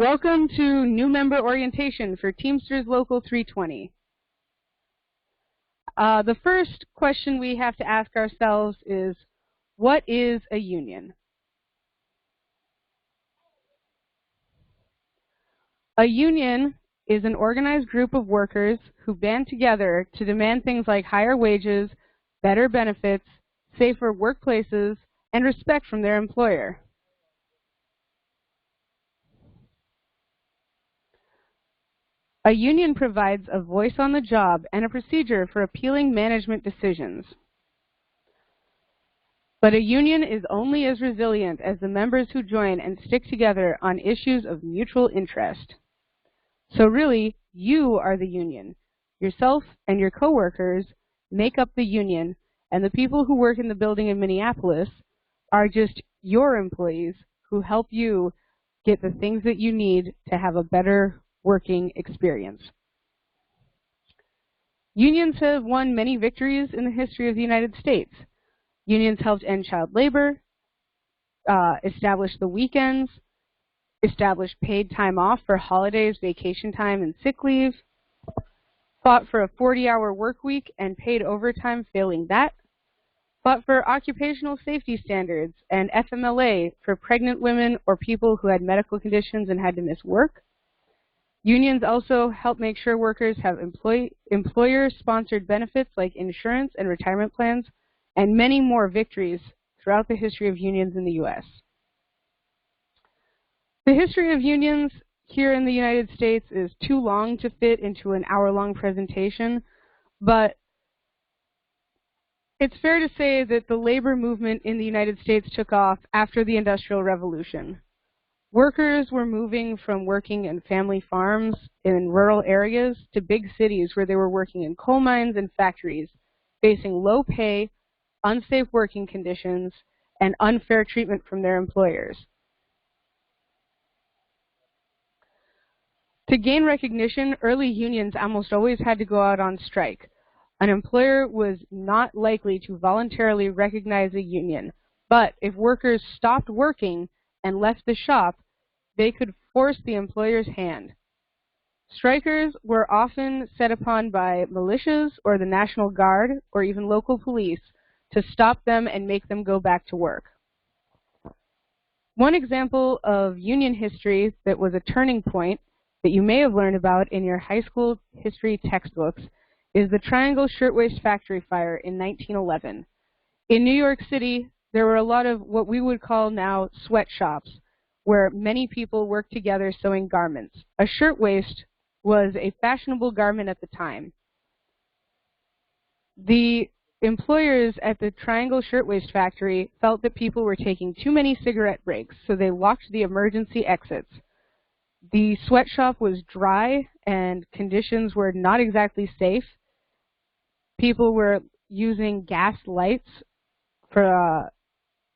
Welcome to new member orientation for Teamsters Local 320. The first question we have to ask ourselves is, what is a union? A union is an organized group of workers who band together to demand things like higher wages, better benefits, safer workplaces, and respect from their employer. A union provides a voice on the job and a procedure for appealing management decisions. But a union is only as resilient as the members who join and stick together on issues of mutual interest. So really, you are the union. Yourself and your coworkers make up the union, and the people who work in the building in Minneapolis are just your employees who help you get the things that you need to have a better working experience. Unions have won many victories in the history of the United States. Unions helped end child labor, establish the weekends, establish paid time off for holidays, vacation time, and sick leave, fought for a 40-hour work week and paid overtime failing that, fought for occupational safety standards and FMLA for pregnant women or people who had medical conditions and had to miss work. Unions also help make sure workers have employer-sponsored benefits like insurance and retirement plans, and many more victories throughout the history of unions in the U.S. The history of unions here in the United States is too long to fit into an hour-long presentation, but it's fair to say that the labor movement in the United States took off after the Industrial Revolution. Workers were moving from working in family farms in rural areas to big cities where they were working in coal mines and factories, facing low pay, unsafe working conditions, and unfair treatment from their employers. To gain recognition, early unions almost always had to go out on strike. An employer was not likely to voluntarily recognize a union, but if workers stopped working and left the shop, they could force the employer's hand. Strikers were often set upon by militias or the National Guard or even local police to stop them and make them go back to work. One example of union history that was a turning point that you may have learned about in your high school history textbooks is the Triangle Shirtwaist Factory Fire in 1911. In New York City, there were a lot of what we would call now sweatshops, where many people worked together sewing garments. A shirtwaist was a fashionable garment at the time. The employers at the Triangle Shirtwaist Factory felt that people were taking too many cigarette breaks, so they locked the emergency exits. The sweatshop was dry and conditions were not exactly safe. People were using gas lights for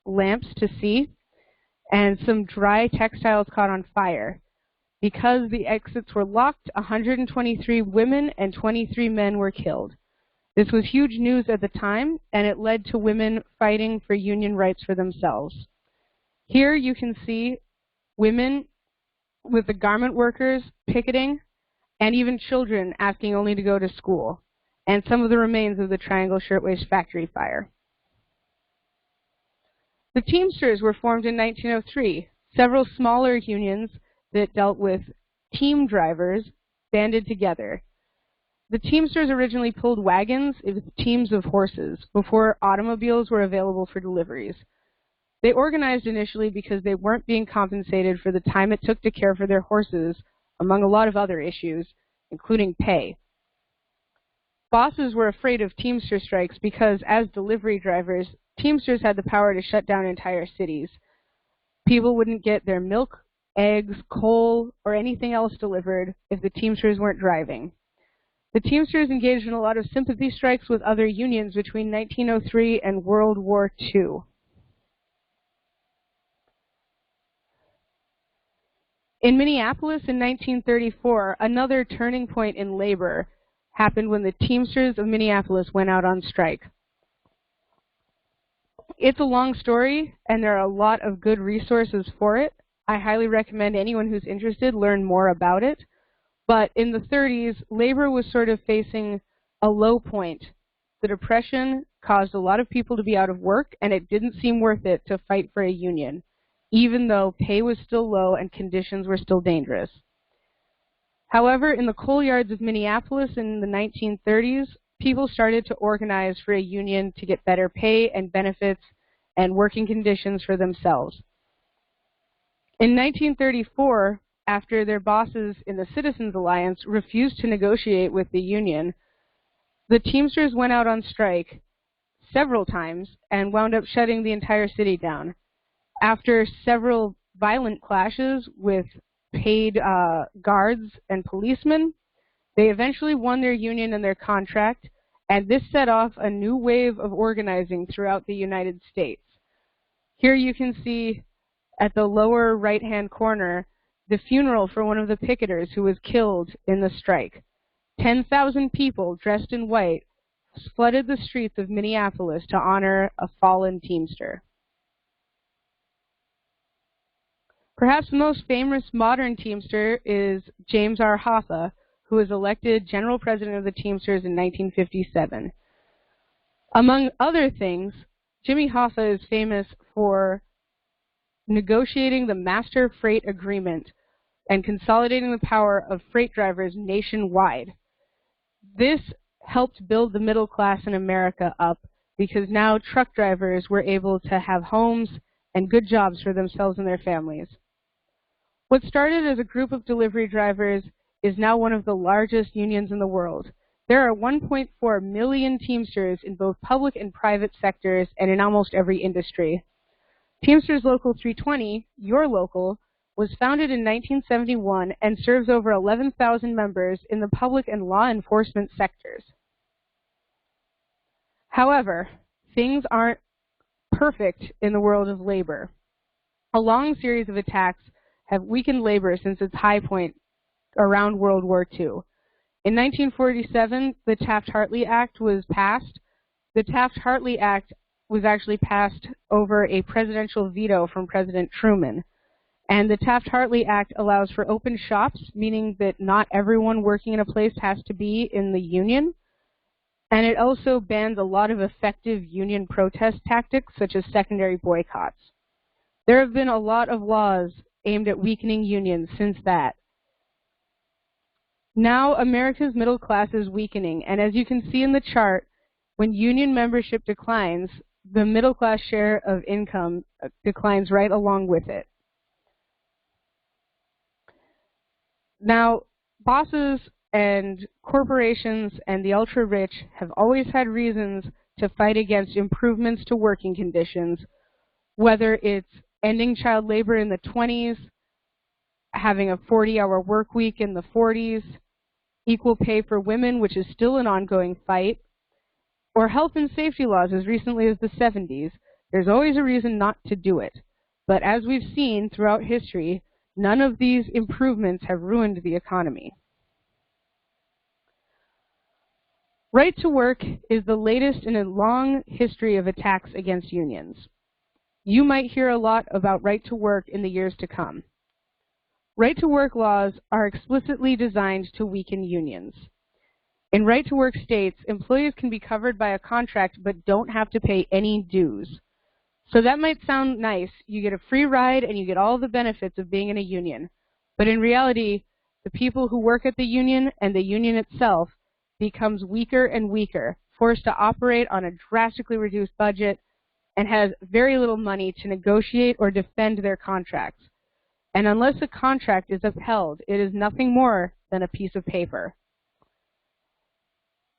lamps to see, and some dry textiles caught on fire. Because the exits were locked, 123 women and 23 men were killed. This was huge news at the time, and it led to women fighting for union rights for themselves. Here you can see women with the garment workers picketing, and even children asking only to go to school, and some of the remains of the Triangle Shirtwaist Factory Fire. The Teamsters were formed in 1903. Several smaller unions that dealt with team drivers banded together. The Teamsters originally pulled wagons with teams of horses before automobiles were available for deliveries. They organized initially because they weren't being compensated for the time it took to care for their horses, among a lot of other issues, including pay. Bosses were afraid of Teamster strikes because, as delivery drivers, Teamsters had the power to shut down entire cities. People wouldn't get their milk, eggs, coal, or anything else delivered if the Teamsters weren't driving. The Teamsters engaged in a lot of sympathy strikes with other unions between 1903 and World War II. In Minneapolis in 1934, another turning point in labor happened when the Teamsters of Minneapolis went out on strike. It's a long story, and there are a lot of good resources for it, I highly recommend anyone who's interested learn more about it. But in the 30s, labor was sort of facing a low point. The Depression caused a lot of people to be out of work, and it didn't seem worth it to fight for a union, even though pay was still low and conditions were still dangerous. However, in the coal yards of Minneapolis in the 1930s, people started to organize for a union to get better pay and benefits and working conditions for themselves. In 1934, after their bosses in the Citizens Alliance refused to negotiate with the union, the Teamsters went out on strike several times and wound up shutting the entire city down. After several violent clashes with paid guards and policemen, they eventually won their union and their contract, and this set off a new wave of organizing throughout the United States. Here you can see at the lower right-hand corner the funeral for one of the picketers who was killed in the strike. 10,000 people dressed in white flooded the streets of Minneapolis to honor a fallen Teamster. Perhaps the most famous modern Teamster is James R. Hoffa, who was elected General President of the Teamsters in 1957. Among other things, Jimmy Hoffa is famous for negotiating the Master Freight Agreement and consolidating the power of freight drivers nationwide. This helped build the middle class in America up because now truck drivers were able to have homes and good jobs for themselves and their families. What started as a group of delivery drivers is now one of the largest unions in the world. There are 1.4 million Teamsters in both public and private sectors and in almost every industry. Teamsters Local 320, your local, was founded in 1971 and serves over 11,000 members in the public and law enforcement sectors. However, things aren't perfect in the world of labor. A long series of attacks have weakened labor since its high point around World War II. In 1947, the Taft-Hartley Act was passed. The Taft-Hartley Act was actually passed over a presidential veto from President Truman. And the Taft-Hartley Act allows for open shops, meaning that not everyone working in a place has to be in the union. And it also bans a lot of effective union protest tactics, such as secondary boycotts. There have been a lot of laws aimed at weakening unions since that. Now, America's middle class is weakening, and as you can see in the chart, when union membership declines, the middle class share of income declines right along with it. Now, bosses and corporations and the ultra-rich have always had reasons to fight against improvements to working conditions, whether it's ending child labor in the 20s, having a 40-hour work week in the 40s, equal pay for women, which is still an ongoing fight, or health and safety laws as recently as the 70s. There's always a reason not to do it. But as we've seen throughout history, none of these improvements have ruined the economy. Right to work is the latest in a long history of attacks against unions. You might hear a lot about right to work in the years to come. Right to work laws are explicitly designed to weaken unions. In right to work states, employees can be covered by a contract but don't have to pay any dues. So that might sound nice. You get a free ride and you get all the benefits of being in a union. But in reality, the people who work at the union and the union itself becomes weaker and weaker, forced to operate on a drastically reduced budget, and has very little money to negotiate or defend their contracts. And unless a contract is upheld, it is nothing more than a piece of paper.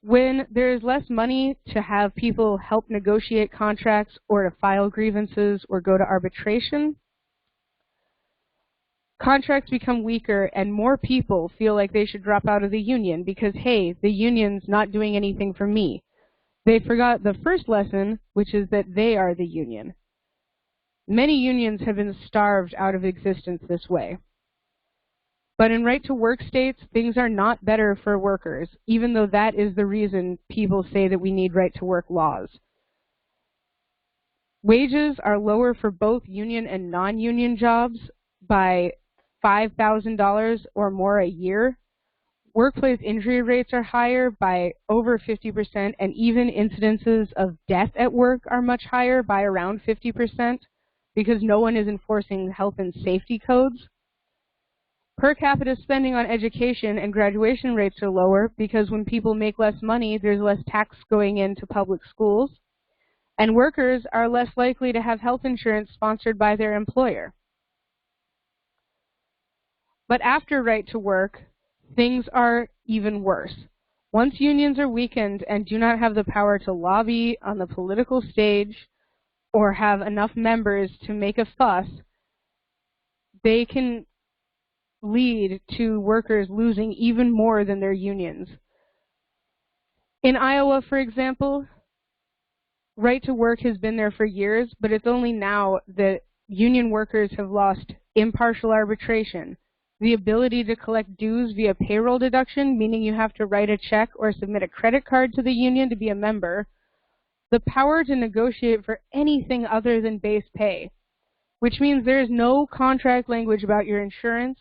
When there is less money to have people help negotiate contracts or to file grievances or go to arbitration, contracts become weaker and more people feel like they should drop out of the union because, hey, the union's not doing anything for me. They forgot the first lesson, which is that they are the union. Many unions have been starved out of existence this way. But in right-to-work states, things are not better for workers, even though that is the reason people say that we need right-to-work laws. Wages are lower for both union and non-union jobs. by $5,000 or more a year. Workplace injury rates are higher by over 50%, and even incidences of death at work are much higher by around 50% because no one is enforcing health and safety codes. Per capita spending on education and graduation rates are lower because when people make less money, there's less tax going into public schools, and workers are less likely to have health insurance sponsored by their employer. But after right to work, things are even worse. Once unions are weakened and do not have the power to lobby on the political stage or have enough members to make a fuss, they can lead to workers losing even more than their unions. In Iowa, for example, right to work has been there for years, but it's only now that union workers have lost impartial arbitration, the ability to collect dues via payroll deduction, meaning you have to write a check or submit a credit card to the union to be a member, the power to negotiate for anything other than base pay, which means there is no contract language about your insurance,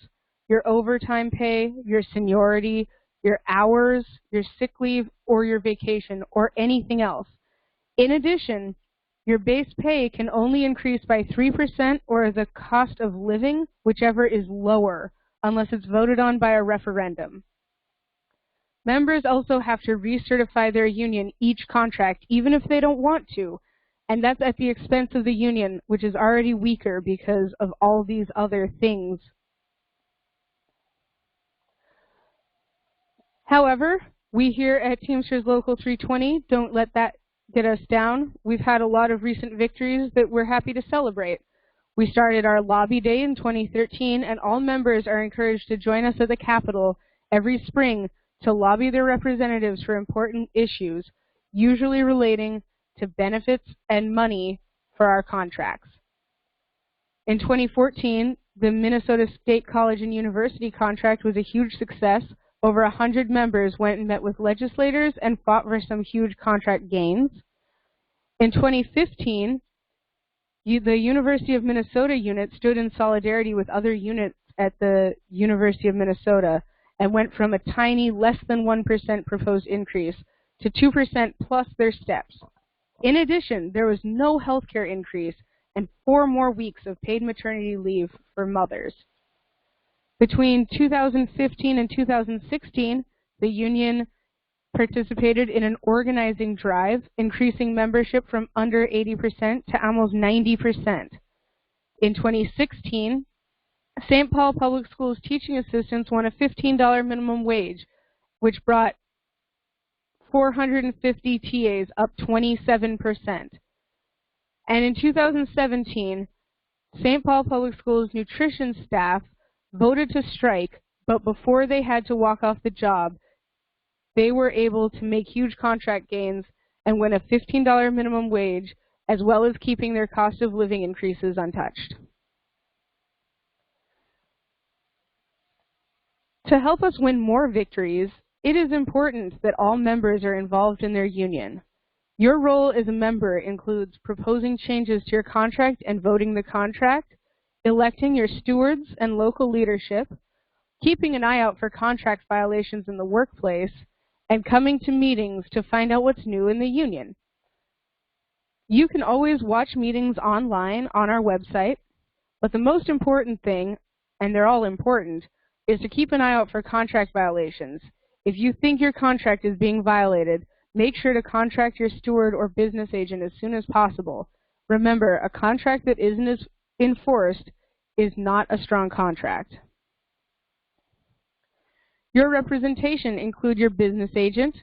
your overtime pay, your seniority, your hours, your sick leave, or your vacation, or anything else. In addition, your base pay can only increase by 3% or the cost of living, whichever is lower, unless it's voted on by a referendum. Members also have to recertify their union each contract, even if they don't want to, and that's at the expense of the union, which is already weaker because of all these other things. However, we here at Teamsters Local 320 don't let that get us down. We've had a lot of recent victories that we're happy to celebrate. We started our lobby day in 2013, and all members are encouraged to join us at the Capitol every spring to lobby their representatives for important issues, usually relating to benefits and money for our contracts. In 2014, the Minnesota State College and University contract was a huge success. Over 100 members went and met with legislators and fought for some huge contract gains. In 2015, the University of Minnesota unit stood in solidarity with other units at the University of Minnesota and went from a tiny less than 1% proposed increase to 2% plus their steps. In addition, there was no health care increase and 4 more weeks of paid maternity leave for mothers. Between 2015 and 2016, the union participated in an organizing drive, increasing membership from under 80% to almost 90%. In 2016, St. Paul Public Schools teaching assistants won a $15 minimum wage, which brought 450 TAs up 27%. And in 2017, St. Paul Public Schools nutrition staff voted to strike, but before they had to walk off the job, they were able to make huge contract gains and win a $15 minimum wage, as well as keeping their cost of living increases untouched. To help us win more victories, it is important that all members are involved in their union. Your role as a member includes proposing changes to your contract and voting the contract, electing your stewards and local leadership, keeping an eye out for contract violations in the workplace, and coming to meetings to find out what's new in the union. You can always watch meetings online on our website, but the most important thing, and they're all important, is to keep an eye out for contract violations. If you think your contract is being violated, make sure to contact your steward or business agent as soon as possible. Remember, a contract that isn't enforced is not a strong contract. Your representation includes your business agent.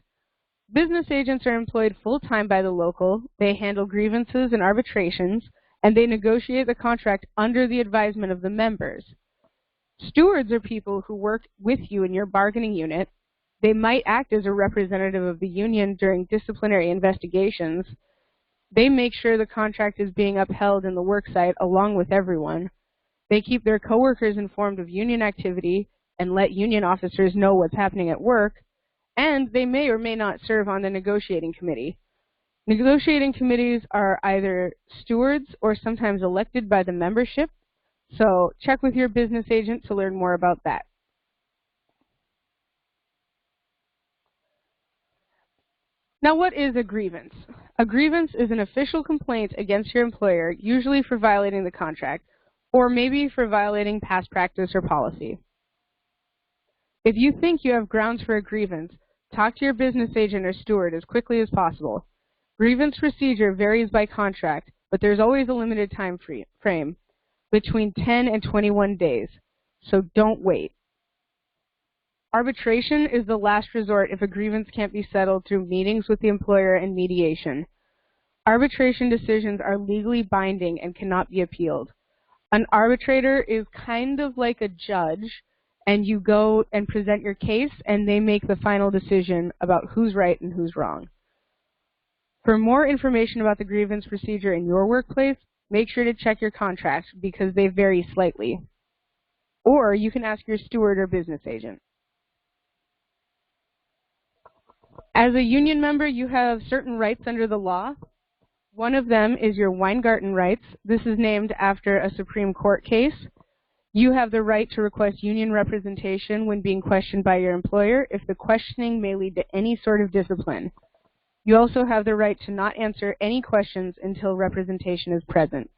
Business agents are employed full-time by the local. They handle grievances and arbitrations, and they negotiate the contract under the advisement of the members. Stewards are people who work with you in your bargaining unit. They might act as a representative of the union during disciplinary investigations. They make sure the contract is being upheld in the worksite along with everyone. They keep their coworkers informed of union activity and let union officers know what's happening at work, and they may or may not serve on the negotiating committee. Negotiating committees are either stewards or sometimes elected by the membership. So check with your business agent to learn more about that. Now, what is a grievance? A grievance is an official complaint against your employer, usually for violating the contract, or maybe for violating past practice or policy. If you think you have grounds for a grievance, talk to your business agent or steward as quickly as possible. Grievance procedure varies by contract, but there's always a limited time frame, between 10 and 21 days, so don't wait. Arbitration is the last resort if a grievance can't be settled through meetings with the employer and mediation. Arbitration decisions are legally binding and cannot be appealed. An arbitrator is kind of like a judge, and you go and present your case, and they make the final decision about who's right and who's wrong. For more information about the grievance procedure in your workplace, make sure to check your contracts because they vary slightly. Or you can ask your steward or business agent. As a union member, you have certain rights under the law. One of them is your Weingarten rights. This is named after a Supreme Court case. You have the right to request union representation when being questioned by your employer if the questioning may lead to any sort of discipline. You also have the right to not answer any questions until representation is present.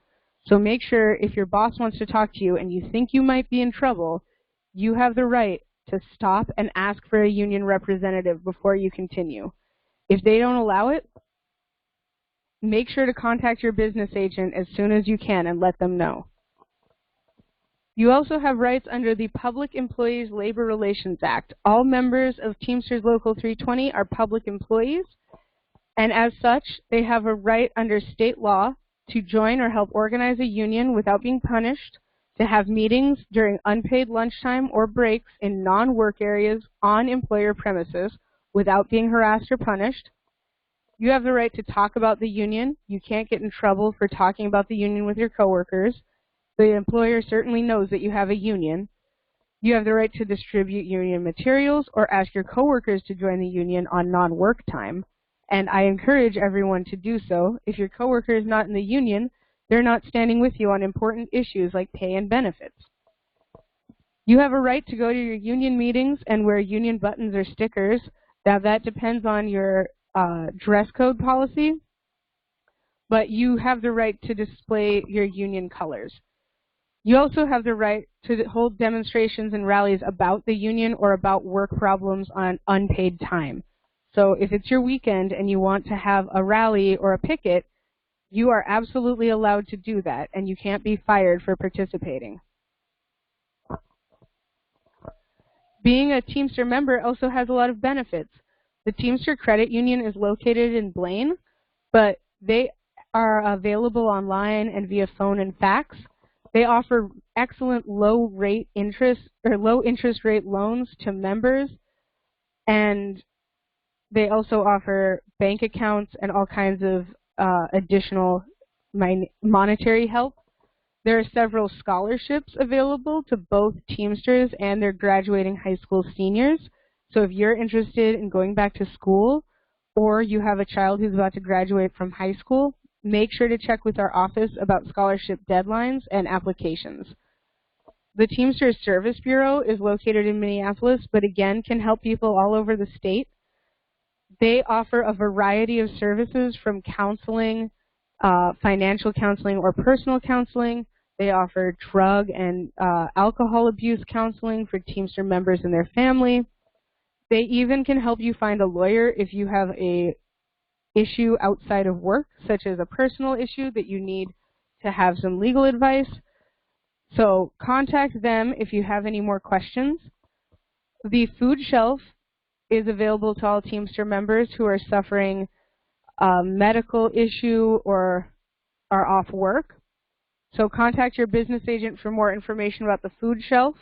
So make sure if your boss wants to talk to you and you think you might be in trouble, you have the right to stop and ask for a union representative before you continue. If they don't allow it, make sure to contact your business agent as soon as you can and let them know. You also have rights under the Public Employees Labor Relations Act. All members of Teamsters Local 320 are public employees, and as such, they have a right under state law to join or help organize a union without being punished, to have meetings during unpaid lunchtime or breaks in non-work areas on employer premises without being harassed or punished. You have the right to talk about the union. You can't get in trouble for talking about the union with your coworkers. The employer certainly knows that you have a union. You have the right to distribute union materials or ask your coworkers to join the union on non-work time. And I encourage everyone to do so. If your coworker is not in the union, they're not standing with you on important issues like pay and benefits. You have a right to go to your union meetings and wear union buttons or stickers. Now that depends on your dress code policy, but you have the right to display your union colors. You also have the right to hold demonstrations and rallies about the union or about work problems on unpaid time. So if it's your weekend and you want to have a rally or a picket, you are absolutely allowed to do that, and you can't be fired for participating. Being a Teamster member also has a lot of benefits. The Teamster Credit Union is located in Blaine, but they are available online and via phone and fax. They offer excellent low interest rate loans to members, and they also offer bank accounts and all kinds of additional monetary help. There are several scholarships available to both Teamsters and their graduating high school seniors. So if you're interested in going back to school or you have a child who's about to graduate from high school, make sure to check with our office about scholarship deadlines and applications. The Teamsters Service Bureau is located in Minneapolis, but again can help people all over the state. They offer a variety of services from counseling, financial counseling, or personal counseling. They offer drug and alcohol abuse counseling for Teamster members and their family. They even can help you find a lawyer if you have an issue outside of work, such as a personal issue that you need to have some legal advice. So contact them if you have any more questions. The food shelf is available to all Teamster members who are suffering a medical issue or are off work. So contact your business agent for more information about the food shelf.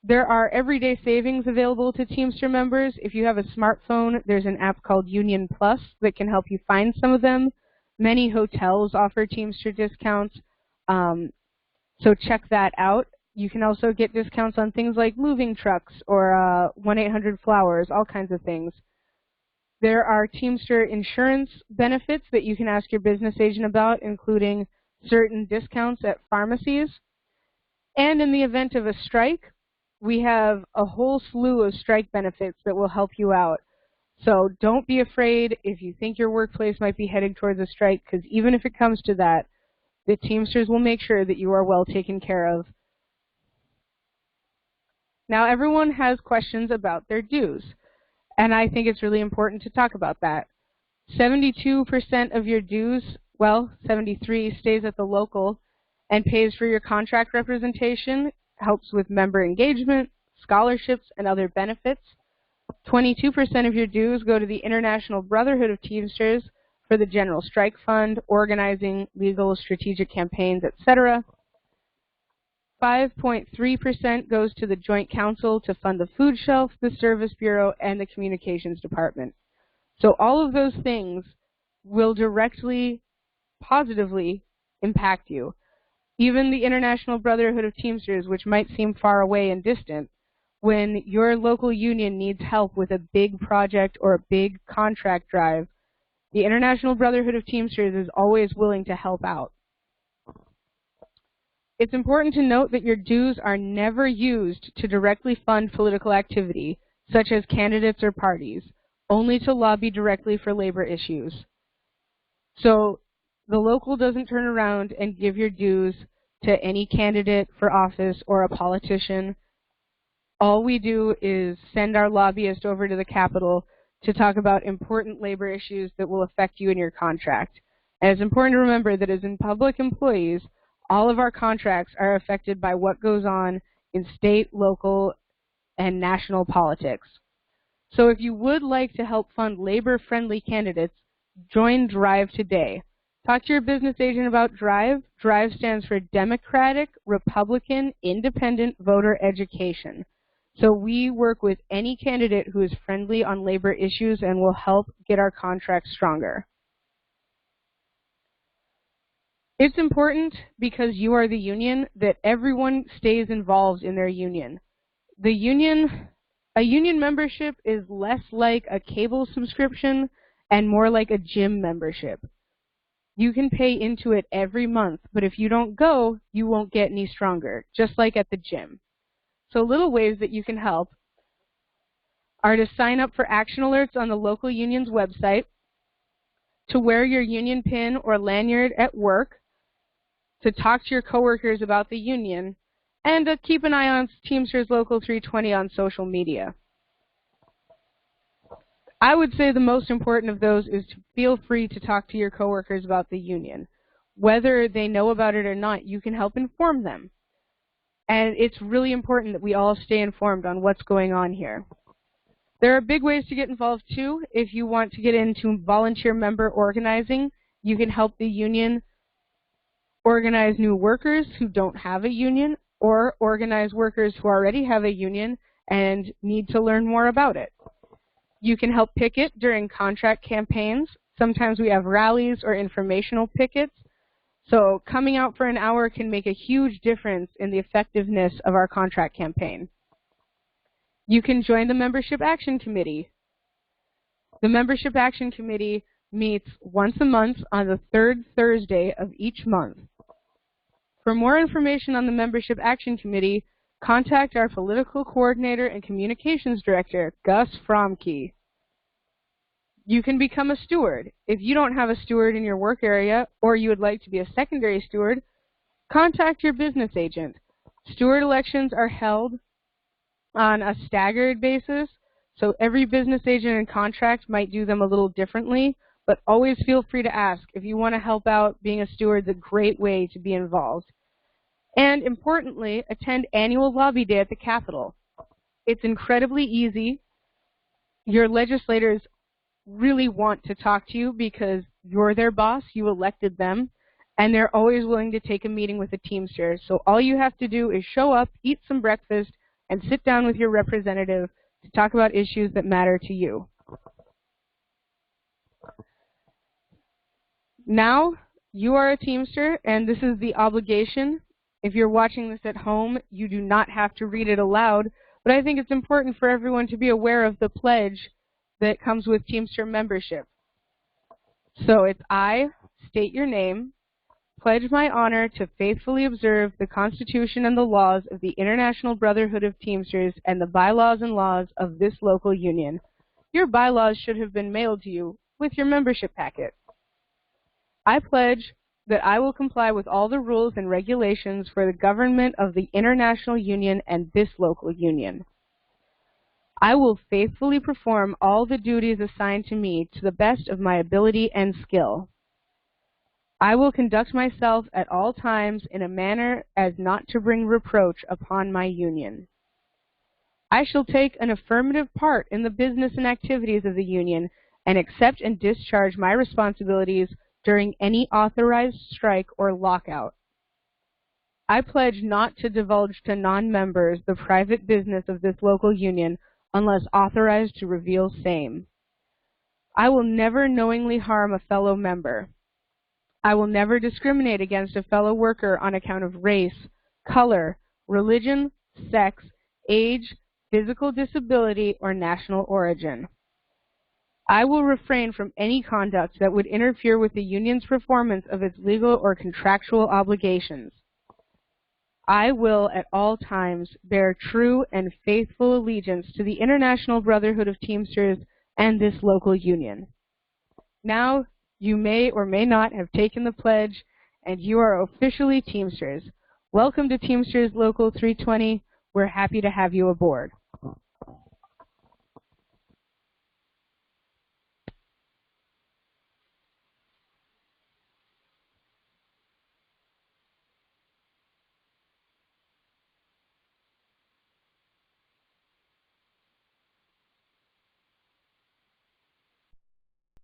There are everyday savings available to Teamster members. If you have a smartphone, there's an app called Union Plus that can help you find some of them. Many hotels offer Teamster discounts, so check that out. You can also get discounts on things like moving trucks or 1-800-Flowers, all kinds of things. There are Teamster insurance benefits that you can ask your business agent about, including certain discounts at pharmacies, and in the event of a strike, we have a whole slew of strike benefits that will help you out. So don't be afraid if you think your workplace might be heading towards a strike, because even if it comes to that, the Teamsters will make sure that you are well taken care of. Now, everyone has questions about their dues, and I think it's really important to talk about that. 72% of your dues, well, 73, stays at the local and pays for your contract representation, helps with member engagement, scholarships, and other benefits. 22% of your dues go to the International Brotherhood of Teamsters for the General Strike Fund, organizing legal strategic campaigns, etc. 5.3% goes to the Joint Council to fund the Food Shelf, the Service Bureau, and the Communications Department. So all of those things will directly, positively impact you. Even the International Brotherhood of Teamsters, which might seem far away and distant, when your local union needs help with a big project or a big contract drive, the International Brotherhood of Teamsters is always willing to help out. It's important to note that your dues are never used to directly fund political activity, such as candidates or parties, only to lobby directly for labor issues. So the local doesn't turn around and give your dues to any candidate for office or a politician. All we do is send our lobbyist over to the Capitol to talk about important labor issues that will affect you in your contract. And it's important to remember that as in public employees, all of our contracts are affected by what goes on in state, local, and national politics. So if you would like to help fund labor-friendly candidates, join DRIVE today. Talk to your business agent about DRIVE. DRIVE stands for Democratic, Republican, Independent Voter Education. So we work with any candidate who is friendly on labor issues and will help get our contracts stronger. It's important, because you are the union, that everyone stays involved in their union. A union membership is less like a cable subscription and more like a gym membership. You can pay into it every month, but if you don't go, you won't get any stronger, just like at the gym. So little ways that you can help are to sign up for action alerts on the local union's website, to wear your union pin or lanyard at work, to talk to your coworkers about the union, and to keep an eye on Teamsters Local 320 on social media. I would say the most important of those is to feel free to talk to your coworkers about the union. Whether they know about it or not, you can help inform them. And it's really important that we all stay informed on what's going on here. There are big ways to get involved too. If you want to get into volunteer member organizing, you can help the union organize new workers who don't have a union, or organize workers who already have a union and need to learn more about it. You can help picket during contract campaigns. Sometimes we have rallies or informational pickets. So coming out for an hour can make a huge difference in the effectiveness of our contract campaign. You can join the Membership Action Committee. The Membership Action Committee meets once a month on the third Thursday of each month. For more information on the Membership Action Committee, contact our Political Coordinator and Communications Director, Gus Fromke. You can become a steward. If you don't have a steward in your work area, or you would like to be a secondary steward, contact your business agent. Steward elections are held on a staggered basis, so every business agent and contract might do them a little differently, but always feel free to ask. If you want to help out, being a steward is a great way to be involved. And importantly, attend annual lobby day at the Capitol. It's incredibly easy. Your legislators really want to talk to you because you're their boss, you elected them, and they're always willing to take a meeting with a Teamster. So all you have to do is show up, eat some breakfast, and sit down with your representative to talk about issues that matter to you. Now, you are a Teamster, and this is the obligation. If you're watching this at home, you do not have to read it aloud, but I think it's important for everyone to be aware of the pledge that comes with Teamster membership. So it's I, state your name, pledge my honor to faithfully observe the Constitution and the laws of the International Brotherhood of Teamsters and the bylaws and laws of this local union. Your bylaws should have been mailed to you with your membership packet. I pledge that I will comply with all the rules and regulations for the government of the International Union and this local union. I will faithfully perform all the duties assigned to me to the best of my ability and skill. I will conduct myself at all times in a manner as not to bring reproach upon my union. I shall take an affirmative part in the business and activities of the union and accept and discharge my responsibilities during any authorized strike or lockout. I pledge not to divulge to non-members the private business of this local union unless authorized to reveal same. I will never knowingly harm a fellow member. I will never discriminate against a fellow worker on account of race, color, religion, sex, age, physical disability, or national origin. I will refrain from any conduct that would interfere with the union's performance of its legal or contractual obligations. I will at all times bear true and faithful allegiance to the International Brotherhood of Teamsters and this local union. Now, you may or may not have taken the pledge, and you are officially Teamsters. Welcome to Teamsters Local 320. We're happy to have you aboard.